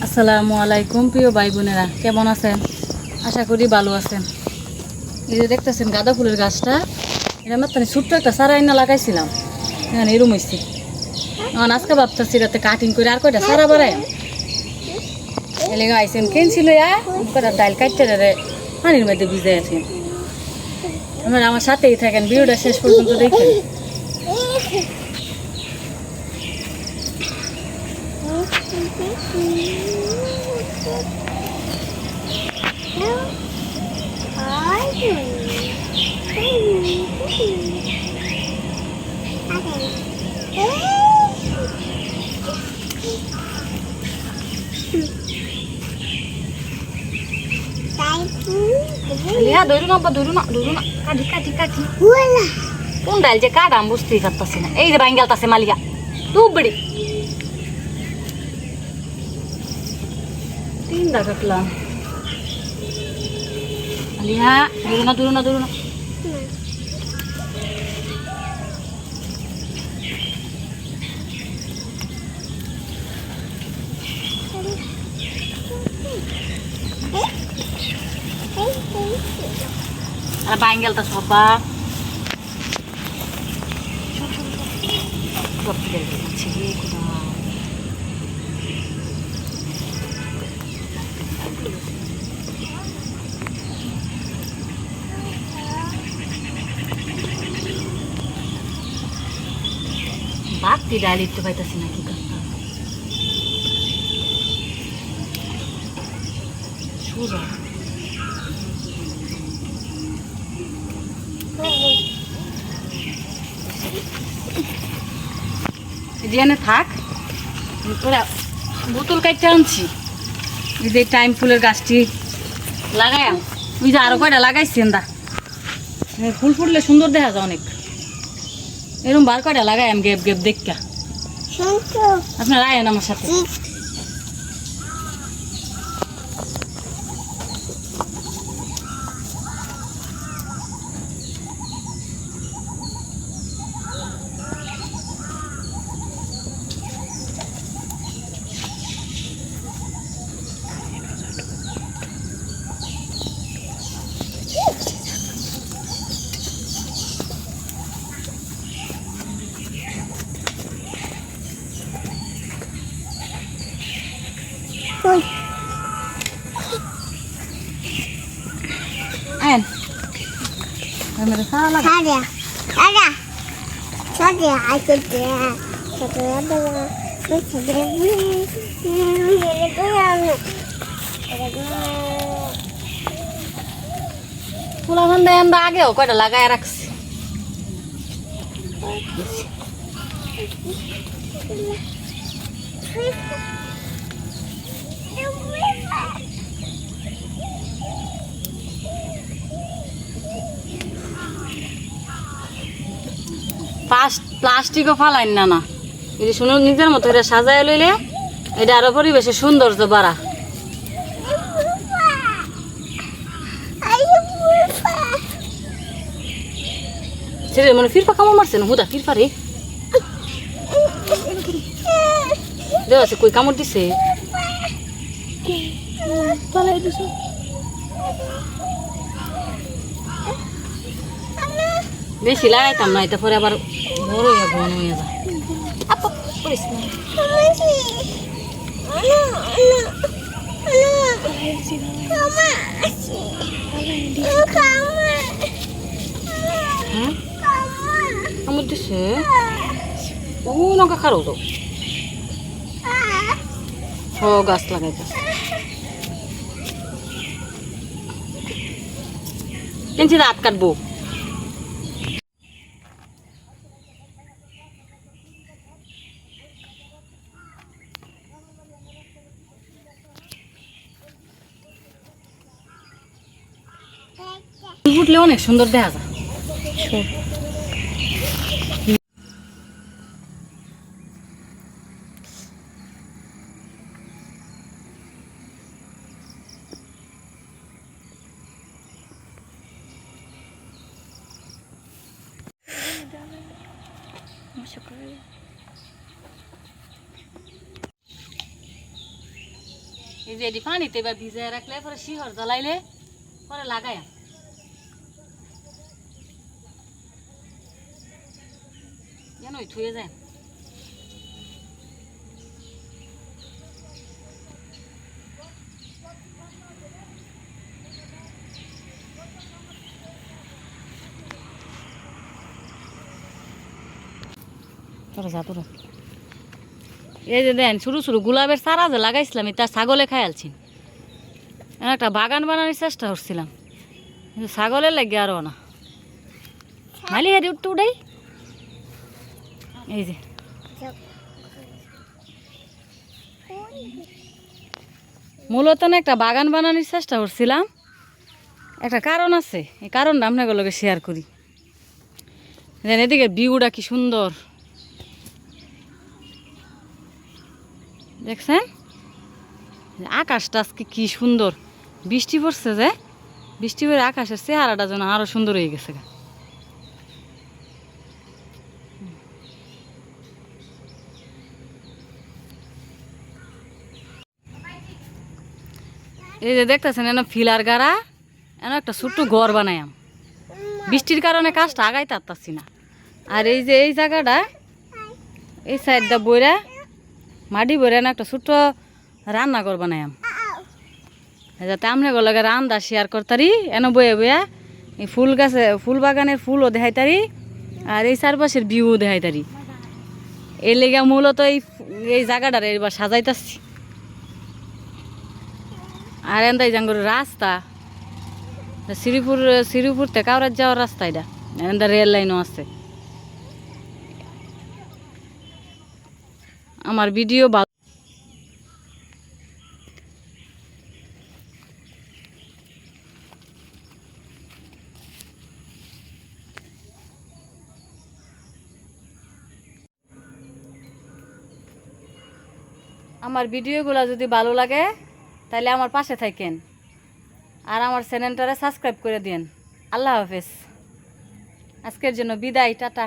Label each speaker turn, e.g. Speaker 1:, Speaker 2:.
Speaker 1: আসসালামু আলাইকুম প্রিয় ভাই বোনেরা, কেমন আছেন? আশা করি ভালো আছেন। এই যে দেখতেছেন গাঁদা ফুলের গাছটা, এটা আমার ছোট্ট একটা সারা আইনা লাগাইছিলাম, এখানে এরম হয়েছে। এখন আজকে ভাবতেছি রাতে কাটিং করে আর কয়টা সারা বাড়াই এলেগে আইসেন কেনছিল কয়টা ডাইল কাটতে পানির মধ্যে ভিজে আছেন। আপনারা আমার সাথেই থাকেন, ভিডিওটা শেষ পর্যন্ত দেখেন। কোন ডাল যে কাটাম বুঝতেই পারতাছি না। এই যে বাঙ্গালতাছে মালিকা দুবড়ি তিনটা কাটলাম। আলিয়া দূর না আর বাঙ্গালতা সবা বাড়তি ডাল ইতে পাইতেছি না, কি করতে সোজা যেখানে থাক বোতল কাটতে আনছি। এই যে টাইম ফুলের গাছটি লাগাই, ওই যে আরো কয়টা লাগাইছেন দা, ফুল ফুটলে সুন্দর দেখা যায় অনেক। এরকম বার কয়টা লাগাই আমি গেপ গেপ দেখা। আপনারা আয়েন আমার সাথে। Ayan. Ay, meron sa laga.
Speaker 2: Ada. Sada, ada.
Speaker 1: Pulang kan dah agak, kau ada laga erak. প্লাস্টিকও ফালাইন না এই শুনো, নিজের মতো এটা সাজায় লইলে এটা আরো পরিবেশের সৌন্দর্য বাড়া। ছেলে মানে ফিরপা কামড় মারছে না, হুদা ফিরপা রে দেওয়া আছে, কই কামড় দিছে বেশি লাগাইতাম না, এটা পরে আবার বড় হয়ে ঘন হয়ে যায়। কামড় দিছে ও নৌকা খারো তো ও গাছ লাগাইতে কেনছি রাত কাটবো। ফুটলে অনেক সুন্দর দেখা যায়। এই যে এটি পানিতে বা ভিজায় রাখলে পরে শিহর জ্বালাইলে পরে লাগায়া যেন ওই থুয়ে যায়। তোরা যা তোরা এই যে দেন ছোটো ছোটো গোলাপের চারা যে লাগাইছিলাম তার ছাগলে খাইয়ালছি। একটা বাগান বানানোর চেষ্টা করছিলাম কিন্তু ছাগলের লাগে আরও না মালি হারি উঠতে উঠাই। এই যে মূলত না একটা বাগান বানানোর চেষ্টা করছিলাম, একটা কারণ আছে, এই কারণটা আপনাগুলোকে শেয়ার করি। এদিকে ভিউটা কি সুন্দর দেখছেন, আকাশটা আজকে কি সুন্দর, বৃষ্টি পড়ছে যে বৃষ্টি পড়ে আকাশের চেহারাটা যেন আরো সুন্দর হয়ে গেছে। এই যে দেখতেছেন এনে ফিলার গাড়া, এনে একটা ছোট্ট ঘর বানাইম, বৃষ্টির কারণে কাজটা আগাইতে পারতাছি না। আর এই যে এই জায়গাটা এই সাইডটা বইরা মাটি বইরা না একটা ছোট্ট রান্নাঘর বানাইম, যাতে আমরা লাগে রান্না শেয়ার করতারি, এনে বয়ে বইয়া এই ফুল গাছে ফুল বাগানের ফুলও দেখাইতারি আর এই চারপাশের ভিউও দেখাইতারি। এই লেগে মূলত এই জায়গাটারে এবার সাজাইতাছি। আর এনদাই জাঙ্গর রাস্তা শ্রীপুর থেকে কাউরার যাওয়ার রাস্তা, এটা এনদা রেল লাইনও আছে। আমার ভিডিও আমার ভিডিওগুলো যদি ভালো লাগে তাহলে আমার পাশে থাকেন আর আমার চ্যানেলটারে সাবস্ক্রাইব করে দিন। আল্লাহ হাফেজ, আজকের জন্য বিদায়, টাটা।